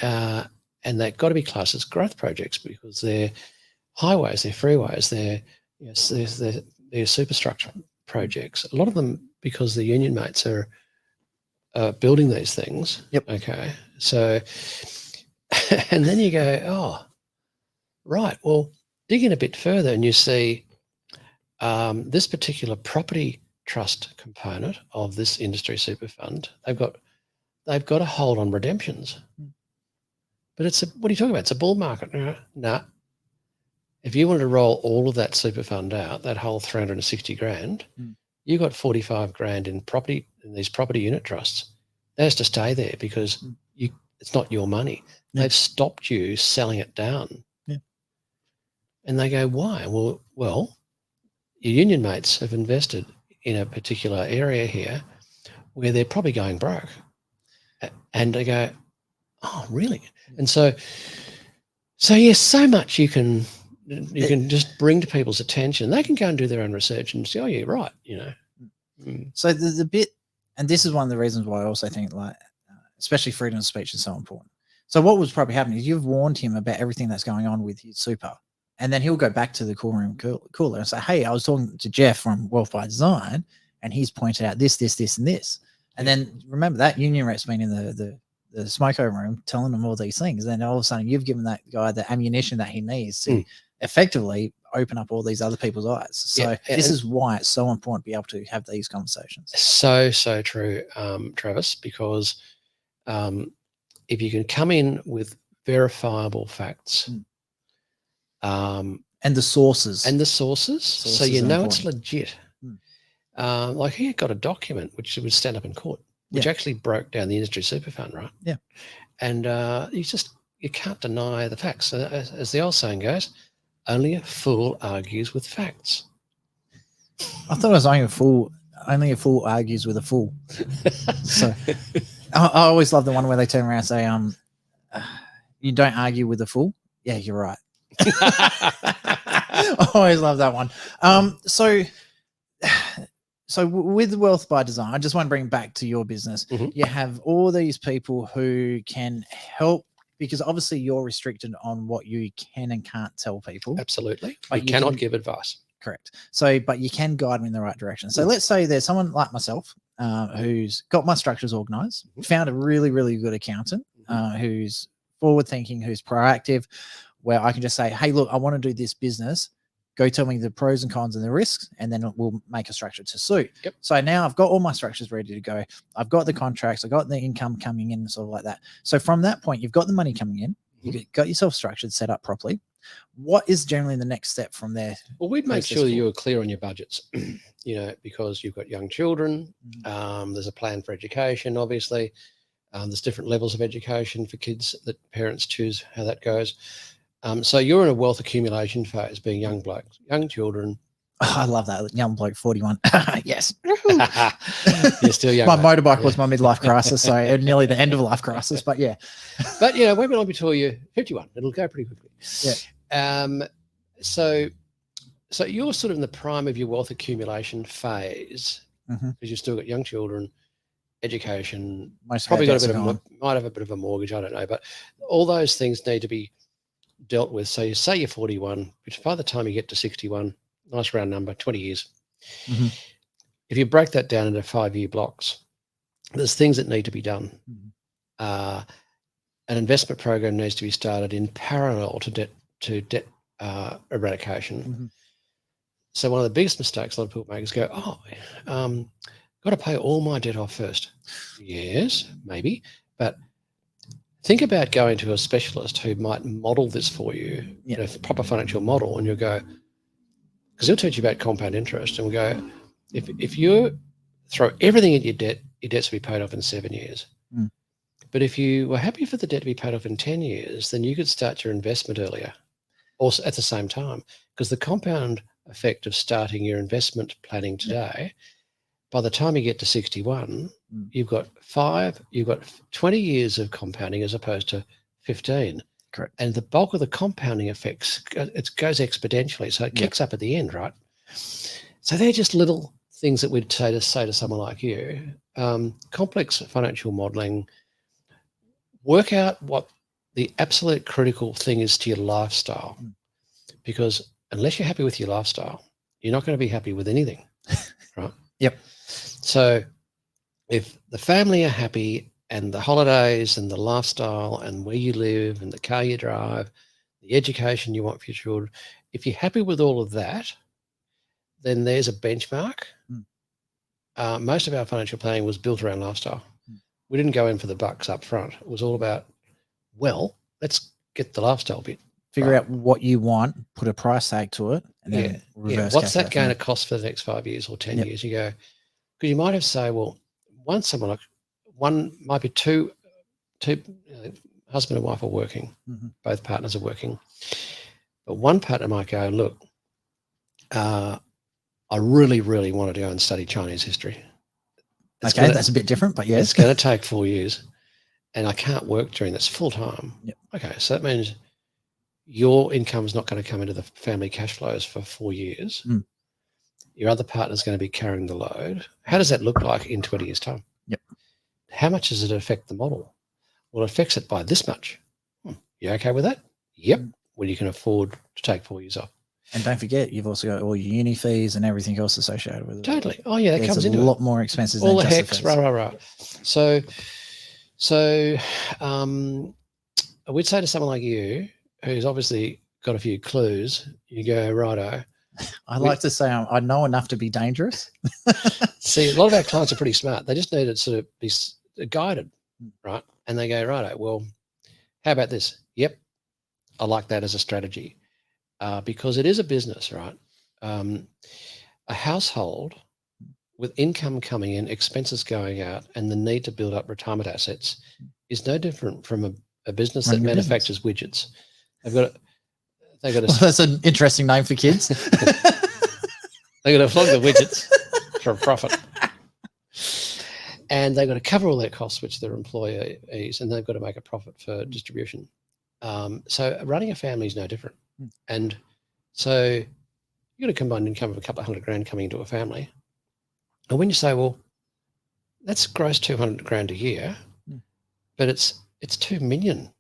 And they've got to be classed as growth projects because they're highways, they're freeways, they're superstructure projects. A lot of them because the union mates are building these things. Yep. Okay. So, and then you go, oh, right. Well, dig in a bit further and you see this particular property trust component of this industry super fund, they've got a hold on redemptions. But what are you talking about? It's a bull market. Nah. If you wanted to roll all of that super fund out, that whole 360 grand, you got 45 grand in property, in these property unit trusts. That has to stay there because it's not your money. Yeah. They've stopped you selling it down. Yeah. And they go, why? Well, your union mates have invested in a particular area here where they're probably going broke. And they go, oh, really? And so yes, so much you can just bring to people's attention. They can go and do their own research and say, oh, yeah, right, So the bit, and this is one of the reasons why I also think especially freedom of speech is so important. So what was probably happening is you've warned him about everything that's going on with his super. And then he'll go back to the cool room cooler and say, hey, I was talking to Jeff from Wealth by Design and he's pointed out this, and this. And then remember that union rep's been in the smoko room telling them all these things. Then all of a sudden you've given that guy the ammunition that he needs to effectively open up all these other people's eyes. So this is why it's so important to be able to have these conversations. So true, Travis, because if you can come in with verifiable facts. And the sources. And the sources. So you know it's legit. Like he got a document which would stand up in court, which actually broke down the industry super fund, right? Yeah. And you can't deny the facts. As the old saying goes, only a fool argues with facts. I thought it was only a fool argues with a fool. So I always love the one where they turn around and say, you don't argue with a fool. Yeah, you're right. I always love that one. So with Wealth by Design, I just want to bring back to your business. You have all these people who can help, because obviously you're restricted on what you can and can't tell people. Absolutely. But you cannot give advice. Correct. So, but you can guide them in the right direction. So let's say there's someone like myself who's got my structures organized, found a really, really good accountant who's forward thinking, who's proactive, where I can just say, hey, look, I want to do this business. Go tell me the pros and cons and the risks, and then we'll make a structure to suit. Yep. So now I've got all my structures ready to go. I've got the contracts. I've got the income coming in and sort of like that. So from that point, you've got the money coming in. You've got yourself structured, set up properly. What is generally the next step from there? Well, we'd make sure that you were clear on your budgets, because you've got young children. There's a plan for education, obviously. There's different levels of education for kids that parents choose how that goes. So you're in a wealth accumulation phase, being young blokes, young children. Oh, I love that. Young bloke, 41. Yes. You're still young. My motorbike was my midlife crisis, so nearly the end of a life crisis, but yeah. But, wait long before you're 51. It'll go pretty quickly. Yeah. So you're sort of in the prime of your wealth accumulation phase, because you've still got young children, education, might have a bit of a mortgage, I don't know, but all those things need to be dealt with. So you say you're 41, which by the time you get to 61, nice round number, 20 years. If you break that down into 5-year blocks, there's things that need to be done. An investment program needs to be started in parallel to debt eradication. So one of the biggest mistakes a lot of people make is go, got to pay all my debt off first. Yes, maybe, but think about going to a specialist who might model this for you, a proper financial model, and you'll go, because he'll teach you about compound interest, and we'll go, if you throw everything at your debts will be paid off in 7 years. But if you were happy for the debt to be paid off in 10 years, then you could start your investment earlier, also at the same time, because the compound effect of starting your investment planning today, by the time you get to 61, you've got 20 years of compounding as opposed to 15. Correct. And the bulk of the compounding effects, it goes exponentially. So it kicks up at the end, right? So they're just little things that we'd say to someone like you. Complex financial modeling, work out what the absolute critical thing is to your lifestyle. Because unless you're happy with your lifestyle, you're not going to be happy with anything, right? Yep. So if the family are happy, and the holidays and the lifestyle and where you live and the car you drive, the education you want for your children, if you're happy with all of that, then there's a benchmark. Most of our financial planning was built around lifestyle. We didn't go in for the bucks up front. It was all about, let's get the lifestyle bit. Figure out what you want, put a price tag to it, and then reverse. What's that going to cost for the next 5 years or 10 years? You go, because you might have to say, one might be two husband and wife are working, both partners are working, but one partner might go, look, I really, really want to go and study Chinese history. That's a bit different, but yes. It's going to take 4 years, and I can't work during this full time. Okay, so that means your income is not going to come into the family cash flows for 4 years. Your other partner's going to be carrying the load. How does that look like in 20 years' time? How much does it affect the model? Well, it affects it by this much. You okay with that? Yep. Well, you can afford to take 4 years off. And don't forget, you've also got all your uni fees and everything else associated with it. Totally. Oh, yeah, that comes into a lot more expenses than all the just hex, right. So I would say to someone like you, who's obviously got a few clues, you go, righto. I like to say I know enough to be dangerous. See, a lot of our clients are pretty smart. They just need to sort of be guided, right? And they go, righto, well, how about this? Yep, I like that as a strategy because it is a business, right? A household with income coming in, expenses going out, and the need to build up retirement assets is no different from a business that manufactures widgets. They've got to. Well, that's an interesting name for kids. They've got to flog the widgets for a profit. And they've got to cover all their costs, which their employees, and they've got to make a profit for distribution. So running a family is no different. And so you've got a combined income of a couple of $100,000 coming into a family. And when you say, well, that's gross $200,000 a year, but it's $2 million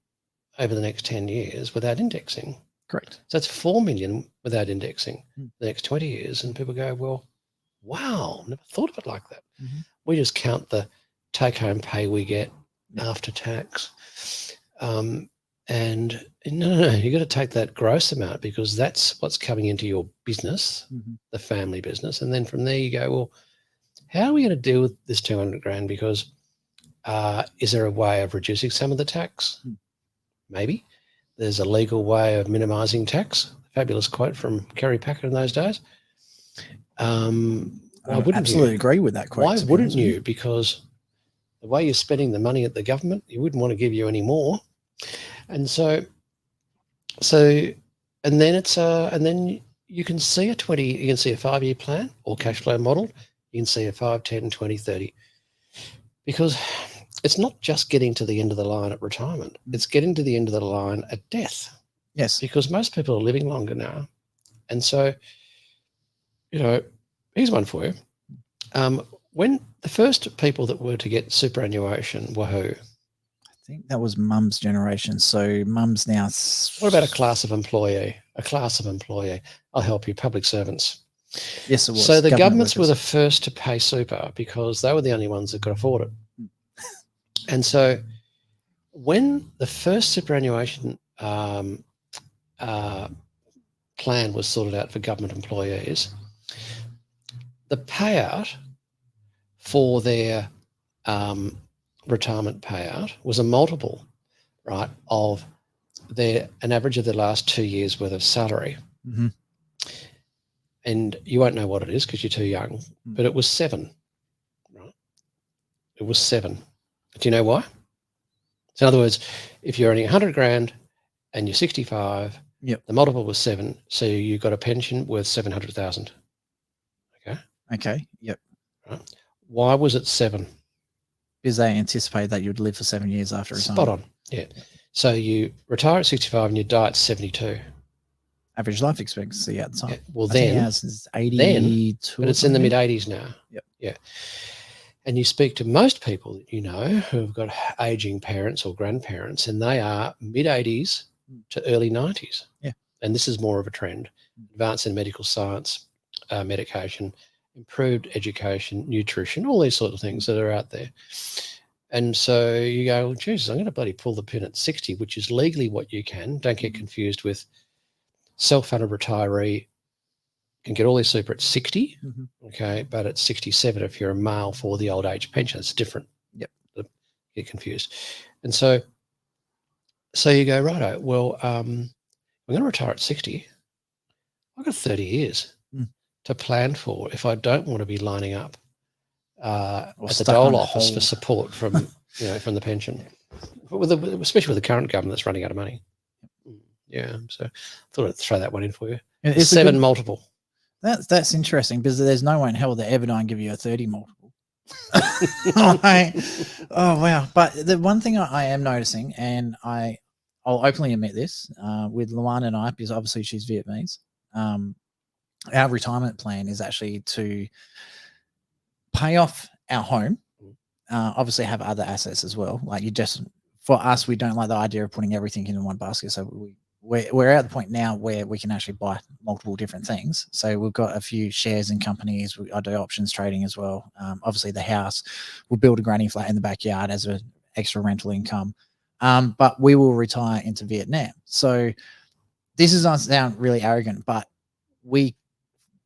over the next 10 years without indexing. Correct. So that's $4 million without indexing the next 20 years. And people go, well, wow, never thought of it like that. We just count the take-home pay we get after tax. And no, you got to take that gross amount because that's what's coming into your business, the family business. And then from there you go, well, how are we going to deal with this $200,000? Because is there a way of reducing some of the tax? Maybe. There's a legal way of minimising tax. Fabulous quote from Kerry Packer in those days. I would absolutely agree with that quote. Why wouldn't you? Because the way you're spending the money at the government, you wouldn't want to give you any more. And so, and then you can see you can see a 5-year plan or cash flow model. You can see a 5, 10, 20, 30. Because it's not just getting to the end of the line at retirement. It's getting to the end of the line at death. Yes. Because most people are living longer now. And so, here's one for you. When the first people that were to get superannuation were who? I think that was Mum's generation. So Mum's now. What about a class of employee? I'll help you, public servants. Yes, it was. So the governments were the first to pay super because they were the only ones that could afford it. And so when the first superannuation plan was sorted out for government employees, the payout for their retirement payout was a multiple, right, of an average of their last 2 years' worth of salary. And you won't know what it is because you're too young, but it was 7, right? It was 7. Do you know why? So in other words, if you're earning $100,000 and you're 65, the multiple was 7, so you got a pension worth $700,000. Okay. Yep. Right. Why was it 7? Because they anticipated that you'd live for 7 years after retirement. Spot on. Yeah. So you retire at 65 and you die at 72. Average life expectancy at the time. Yeah. Well, then it's 82. But it's in the mid-80s now. Yep. Yeah. And you speak to most people that you know who have got aging parents or grandparents, and they are mid-80s to early 90s. Yeah. And this is more of a trend. Advance in medical science, medication, improved education, nutrition, all these sort of things that are out there. And so you go, well, Jesus, I'm going to bloody pull the pin at 60, which is legally what you can. Don't get confused with self-funded retiree can get all their super at 60, okay, but at 67 if you're a male for the old age pension, it's different. Yep. Get confused. And so you go, righto, well, I'm going to retire at 60. I've got 30 years to plan for if I don't want to be lining up at the dole office for support from from the pension, especially with the current government that's running out of money. Yeah, so I thought I'd throw that one in for you. It's 7 multiple. That's interesting because there's no way in hell that ever don't give you a 30 multiple. Oh wow! But the one thing I am noticing, and I'll openly admit this, with Luana and I, because obviously she's Vietnamese, our retirement plan is actually to pay off our home. Obviously, have other assets as well. Like for us, we don't like the idea of putting everything in one basket. So we're at the point now where we can actually buy multiple different things. So we've got a few shares in companies. I do options trading as well. Obviously, the house, we'll build a granny flat in the backyard as an extra rental income. But we will retire into Vietnam. So this is not sound really arrogant, but with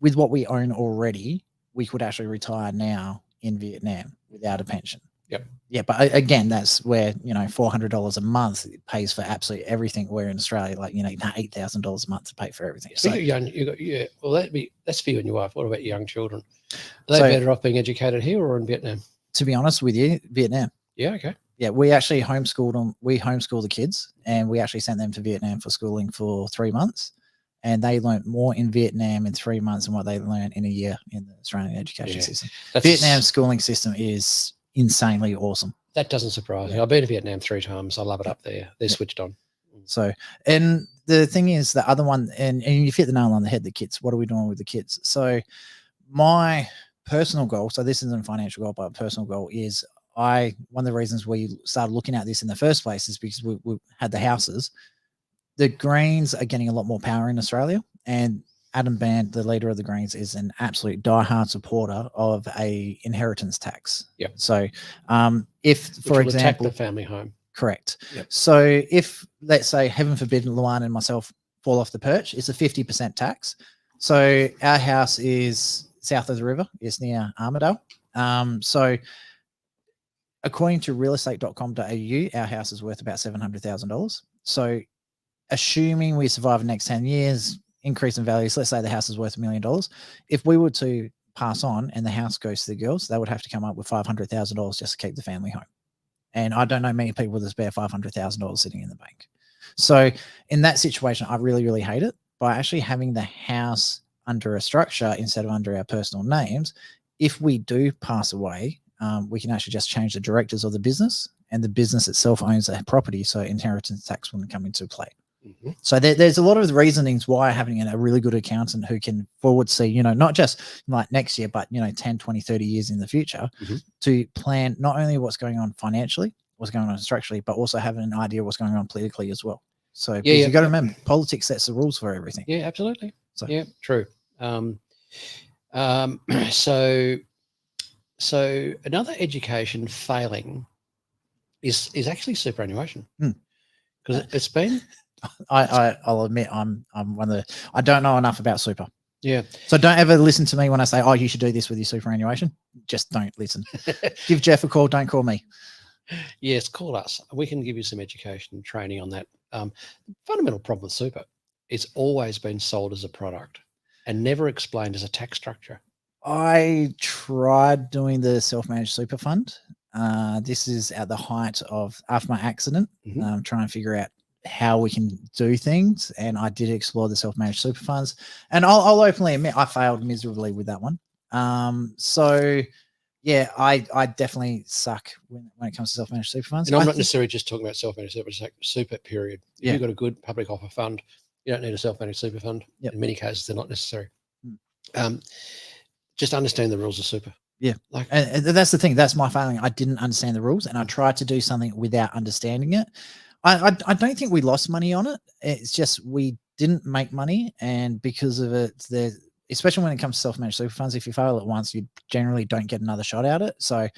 what we own already, we could actually retire now in Vietnam without a pension. Yep. Yeah, but again, that's where, you know, $400 a month pays for absolutely everything. Where in Australia, like, you know, $8,000 a month to pay for everything. So So yeah. Well, that's for you and your wife. What about young children? Are they So- better off being educated here or in Vietnam? to be honest with you, Vietnam. Yeah. Okay. Yeah, we actually homeschooled them. We homeschooled the kids, and we actually sent them to Vietnam for schooling for 3 months. And they learnt more in Vietnam in 3 months than what they learned in a year in the Australian education Yeah. system. That's Vietnam's schooling system is insanely awesome. That doesn't surprise me. Yeah. I've been to Vietnam 3 times. I love it up there. They're Yeah. switched on. So, and the thing is, the other one, and you've hit the nail on the head, the kids. What are we doing with the kids? So, my personal goal, so this isn't a financial goal, but a personal goal is one of the reasons we started looking at this in the first place is because we had the houses. The Greens are getting a lot more power in Australia, and Adam Band, the leader of the Greens, is an absolute diehard supporter of a inheritance tax. Yep. So, if, for Which will attack example, the family home. correct. Yep. So, if let's say, heaven forbid, Luan and myself fall off the perch, it's a 50% tax. So, our house is south of the river, it's near Armidale. So, according to realestate.com.au, our house is worth about $700,000. So, assuming we survive the next 10 years, increase in values, let's say the house is worth $1 million. If we were to pass on and the house goes to the girls, they would have to come up with $500,000 just to keep the family home. And I don't know many people with a spare $500,000 sitting in the bank. So in that situation, I really, really hate it. By actually having the house under a structure instead of under our personal names, if we do pass away, we can actually just change the directors of the business, and the business itself owns the property. So inheritance tax wouldn't come into play. Mm-hmm. So there's a lot of reasonings why having a really good accountant who can forward see, you know, not just like next year, but, you know, 10, 20, 30 years in the future to plan not only what's going on financially, what's going on structurally, but also having an idea what's going on politically as well. So you got to remember, politics sets the rules for everything. Yeah, absolutely. So yeah, true. So another education failing is actually superannuation, because it's been. I'll admit I'm one of the, I don't know enough about super. Yeah. So don't ever listen to me when I say, oh, you should do this with your superannuation. Just don't listen. Give Jeff a call. Don't call me. Yes, call us. We can give you some education and training on that. Fundamental problem with super, it's always been sold as a product and never explained as a tax structure. I tried doing the self-managed super fund. This is at the height of after my accident, trying to figure out how we can do things. And I did explore the self-managed super funds, and I'll openly admit I failed miserably with that one. So yeah, I definitely suck when it comes to self-managed super funds. And I'm not necessarily just talking about self-managed super, it's like super period. If Yeah. you've got a good public offer fund, you don't need a self-managed super fund. Yep. In many cases, they're not necessary. Just understand the rules of super. Yeah. And that's the thing. That's my failing. I didn't understand the rules, and I tried to do something without understanding it. I don't think we lost money on it. It's just we didn't make money, and because of it, especially when it comes to self-managed super funds, if you fail at once, you generally don't get another shot at it. So,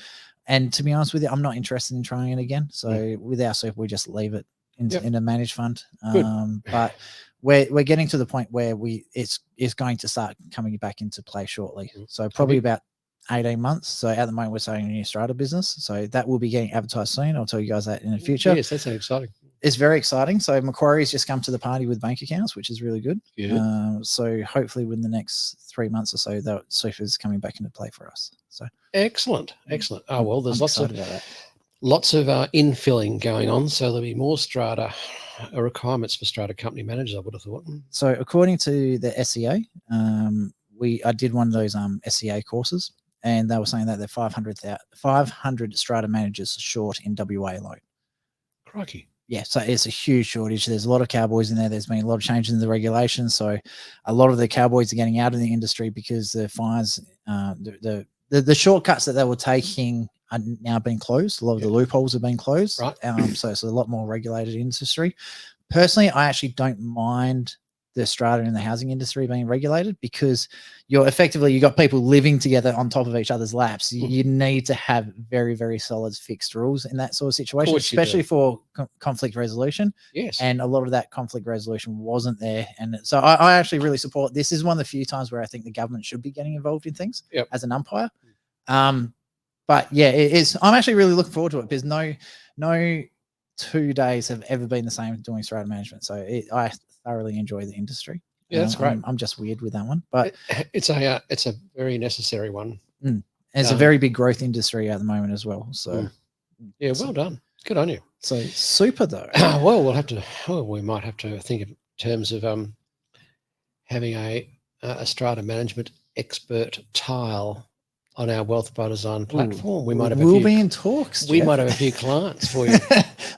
and to be honest with you, I'm not interested in trying it again. So with our super, we just leave it in a managed fund. But we're getting to the point where it's going to start coming back into play shortly. So probably about 18 months. So at the moment, we're starting a new strata business. So that will be getting advertised soon. I'll tell you guys that in the future. Yes, that's exciting. It's very exciting. So Macquarie's just come to the party with bank accounts, which is really good. So hopefully within the next 3 months or so, that super is coming back into play for us. So excellent. Oh well, there's lots of infilling going on. So there'll be more strata requirements for strata company managers, I would have thought. So according to the SEA, I did one of those SEA courses, and they were saying that they're 500 strata managers short in WA alone. Crikey. Yeah, so it's a huge shortage. There's a lot of cowboys in there. There's been a lot of changes in the regulations. So a lot of the cowboys are getting out of the industry because the fines, the shortcuts that they were taking are now being closed. A lot of the loopholes have been closed. Right. So it's a lot more regulated industry. Personally, I actually don't mind the strata in the housing industry being regulated, because you got people living together on top of each other's laps. You need to have very, very solid fixed rules in that sort of situation, especially for conflict resolution. Yes. And a lot of that conflict resolution wasn't there. And so I actually really support this. Is one of the few times where I think the government should be getting involved in things as an umpire. but yeah, it is. I'm actually really looking forward to it because no 2 days have ever been the same doing strata management. So I thoroughly enjoy the industry. Yeah, that's great. I'm just weird with that one, but it's a very necessary one. It's a very big growth industry at the moment as well. So yeah, well done. Good on you. So super though. Well, we might have to think in terms of having a strata management expert tile on our Wealth by Design platform. Ooh, we might have we'll be in talks. We Jeff. might have a few clients for you.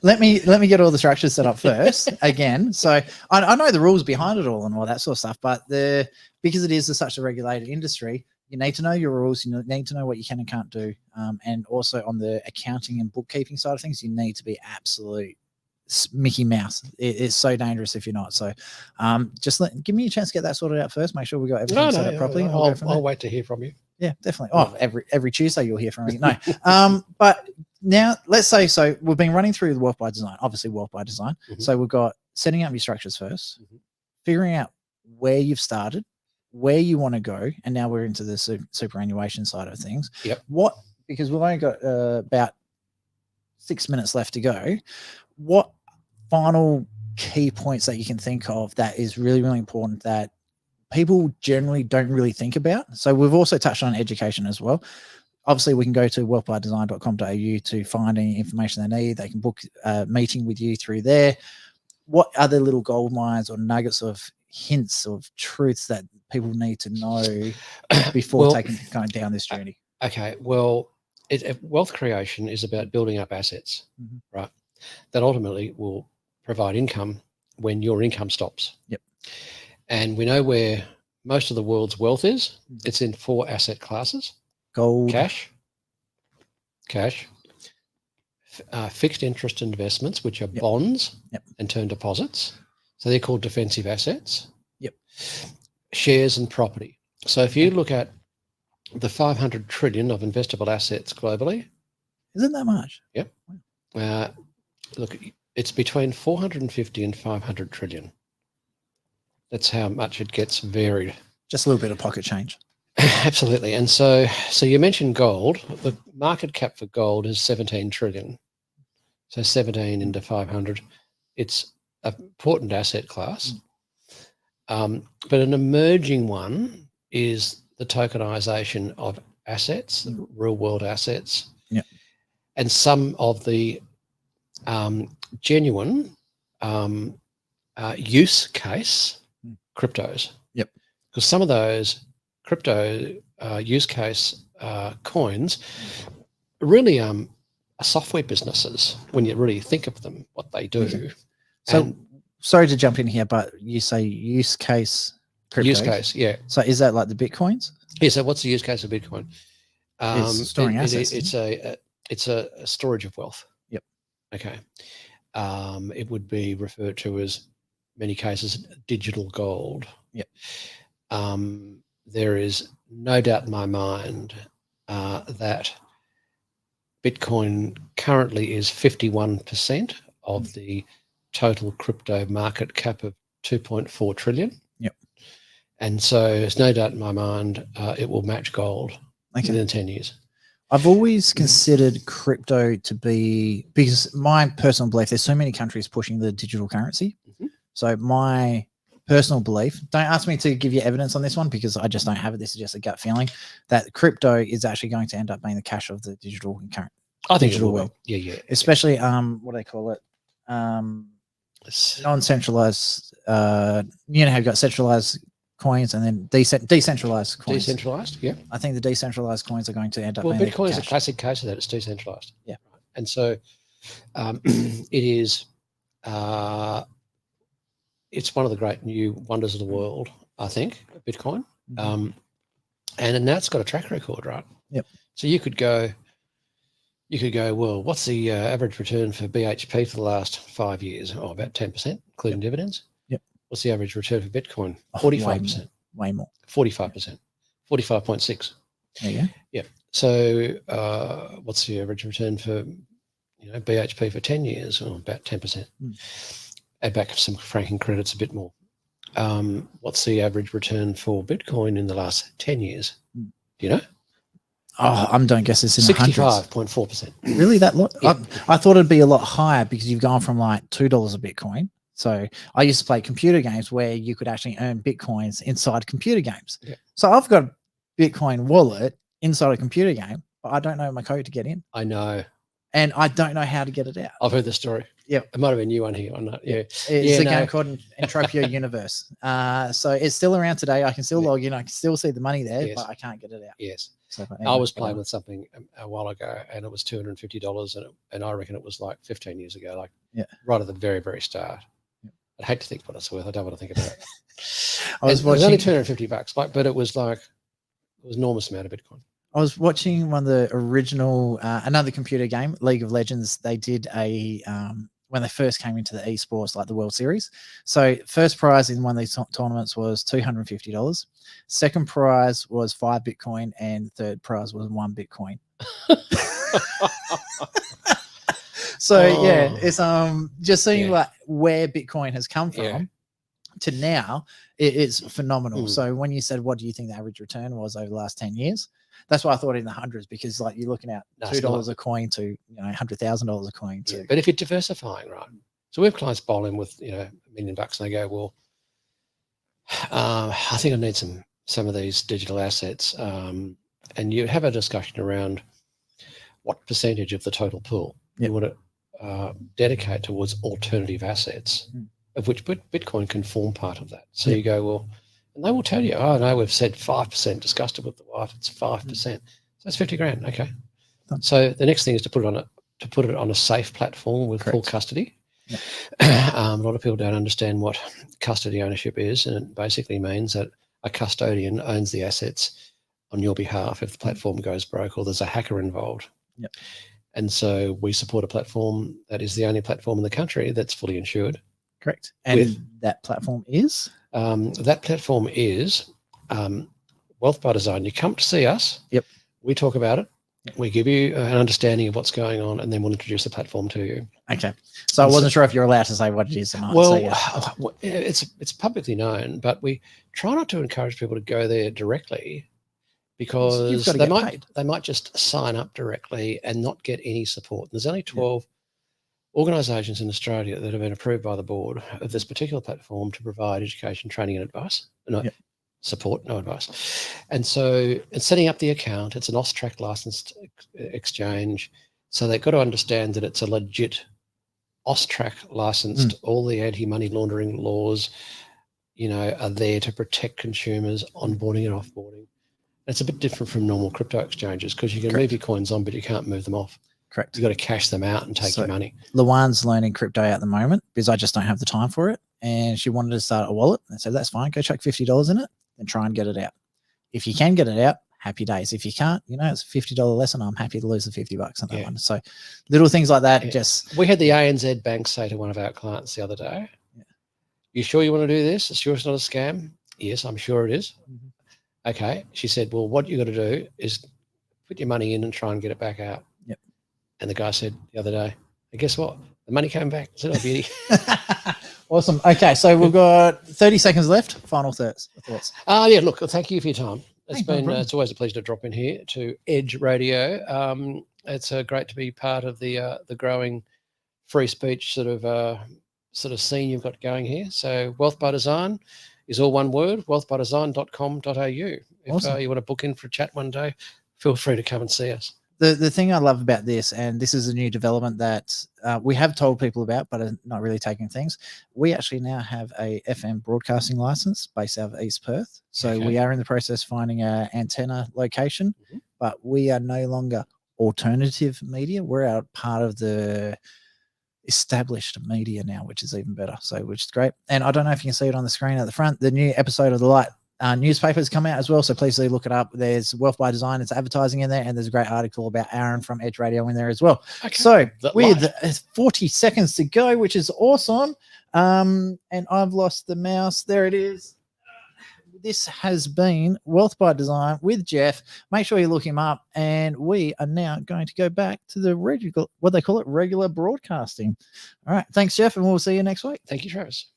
let me get all the structures set up first again. So I know the rules behind it all and all that sort of stuff, but because it is such a regulated industry, you need to know your rules. You need to know what you can and can't do. And also on the accounting and bookkeeping side of things, you need to be absolute Mickey Mouse. It's so dangerous if you're not. So just give me a chance to get that sorted out first. Make sure we got everything set up properly. I'll wait to hear from you. Yeah, definitely. Oh, every Tuesday you'll hear from me. No. But now let's say, so we've been running through the Wealth by Design, obviously Wealth by Design. So we've got setting up your structures first, figuring out where you've started, where you want to go, and now we're into the superannuation side of things. Yep. Because we've only got about 6 minutes left to go. What final key points that you can think of that is really, really important that people generally don't really think about? So we've also touched on education as well. Obviously, we can go to wealthbydesign.com.au to find any information they need. They can book a meeting with you through there. What other little gold mines or nuggets of hints of truths that people need to know before going down this journey? Okay, well, wealth creation is about building up assets, right? That ultimately will provide income when your income stops. Yep. And we know where most of the world's wealth is. It's in 4 asset classes: gold, cash, fixed interest investments, which are bonds and term deposits. So they're called defensive assets. Yep. Shares and property. So if you look at the 500 trillion of investable assets globally. Isn't that much? Yep. Look, it's between 450 and 500 trillion. That's how much it gets varied. Just a little bit of pocket change. Absolutely. And so you mentioned gold. The market cap for gold is 17 trillion. So 17 into 500. It's an important asset class. But an emerging one is the tokenization of assets, the real world assets. Yeah. And some of the genuine use case cryptos. Yep. Because some of those crypto use case coins really are software businesses when you really think of them, what they do. Okay. So sorry to jump in here, but you say use case cryptos. Use case, yeah. So is that like the Bitcoins? Yeah, so what's the use case of Bitcoin? It's storing assets. It's a storage of wealth. Yep. Okay. It would be referred to as, many cases, digital gold. Yep. There is no doubt in my mind that Bitcoin currently is 51% of the total crypto market cap of 2.4 trillion. Yep. And so there's no doubt in my mind it will match gold within 10 years. I've always considered crypto to be, because my personal belief, there's so many countries pushing the digital currency. So my personal belief, don't ask me to give you evidence on this one because I just don't have it. This is just a gut feeling that crypto is actually going to end up being the cash of the digital current. I think digital it will. world. Yeah. Especially what do they call it? Non-centralized. How you've got centralized coins and then decentralized coins. Decentralized, yeah. I think the decentralized coins are going to end up. Well, being Bitcoin is a classic case of that. It's decentralized. Yeah, and so it is. It's one of the great new wonders of the world, I think, Bitcoin. And now it's got a track record, right? Yep. So you could go, well, what's the average return for BHP for the last 5 years? Oh, about 10%, including dividends. Yep. What's the average return for Bitcoin? 45%. Way more. 45%. 45.6. There you go. Yeah. So what's the average return for BHP for 10 years? Oh, about 10%. Add back some franking credits a bit more. What's the average return for Bitcoin in the last 10 years? Do you know? Oh, I'm doing guesses in the hundreds. 65.4%. Really, that lot? Yeah. I thought it'd be a lot higher because you've gone from like $2 a Bitcoin. So I used to play computer games where you could actually earn Bitcoins inside computer games. Yeah. So I've got a Bitcoin wallet inside a computer game, but I don't know my code to get in. I know. And I don't know how to get it out. I've heard the story. Yeah. It might have been you on here or not. Yeah. It's a game called Entropia Universe. So it's still around today. I can still log in. I can still see the money there, but I can't get it out. Yes. So, anyway, I was playing with something a while ago, and it was $250, and I reckon it was like 15 years ago, like right at the very, very start. I'd hate to think what it's worth. I don't want to think about it. It was only $250, but it was like it was an enormous amount of Bitcoin. I was watching one of the original, another computer game, League of Legends. They did a when they first came into the esports, like the World Series. So first prize in one of these tournaments was $250. Second prize was 5 Bitcoin, and third prize was 1 Bitcoin. So yeah, it's just seeing like where Bitcoin has come from to now, it's phenomenal. So when you said, what do you think the average return was over the last 10 years? That's why I thought in the hundreds, because like you're looking at $2 a coin to $100,000 a coin. To but if you're diversifying, right? So we have clients bowl in with $1 million, and they go, well, I think I need some of these digital assets, and you have a discussion around what percentage of the total pool you want to dedicate towards alternative assets, of which Bitcoin can form part of that. So you go, well, and they will tell you, oh no, we've said 5%, discussed it with the wife, it's 5%. So that's 50 grand. Okay. So the next thing is to put it on a safe platform with full custody. A lot of people don't understand what custody ownership is, and it basically means that a custodian owns the assets on your behalf if the platform goes broke or there's a hacker involved. And so we support a platform that is the only platform in the country that's fully insured. Correct. And that platform is? That platform is Wealth by Design. You come to see us. We talk about it. We give you an understanding of what's going on, and then we'll introduce the platform to you. Okay. So I wasn't sure if you're allowed to say what it is or not. Well, so it's publicly known, but we try not to encourage people to go there directly, because they might just sign up directly and not get any support. There's only 12 organisations in Australia that have been approved by the board of this particular platform to provide education, training and advice. Support, no advice. And so in setting up the account, it's an AUSTRAC licensed exchange. So they've got to understand that it's a legit AUSTRAC licensed, all the anti-money laundering laws, are there to protect consumers onboarding and offboarding. It's a bit different from normal crypto exchanges, because you can move your coins on, but you can't move them off. Correct. You've got to cash them out and take your money. Luan's learning crypto at the moment because I just don't have the time for it. And she wanted to start a wallet. And so that's fine. Go chuck $50 in it and try and get it out. If you can get it out, happy days. If you can't, it's a $50 lesson. I'm happy to lose the $50 on that one. So little things like that. We had the ANZ Bank say to one of our clients the other day, you sure you want to do this? Sure it's not a scam? Yes, I'm sure it is. Okay. She said, well, what you got to do is put your money in and try and get it back out. And the guy said the other day, and guess what? The money came back. Is it a beauty? Awesome. Okay, so we've got 30 seconds left. Final thoughts. Look, thank you for your time. It's always a pleasure to drop in here to Edge Radio. It's great to be part of the growing free speech sort of scene you've got going here. So Wealth by Design is all one word, wealthbydesign.com.au. If you want to book in for a chat one day, feel free to come and see us. The thing I love about this, and this is a new development that we have told people about, but are not really taking things. We actually now have a FM broadcasting license based out of East Perth. So we are in the process of finding an antenna location, but we are no longer alternative media. We're out part of the established media now, which is even better. So, which is great. And I don't know if you can see it on the screen at the front. The new episode of The Light newspapers come out as well, so please do look it up. There's Wealth by Design, it's advertising in there, and there's a great article about Aaron from Edge Radio in there as well. So with 40 seconds to go, which is awesome, and I've lost the mouse. There it is. This has been Wealth by Design with Jeff. Make sure you look him up, and we are now going to go back to the regular, what they call it, regular broadcasting. All right, thanks Jeff, and we'll see you next week. Thank you, Travis.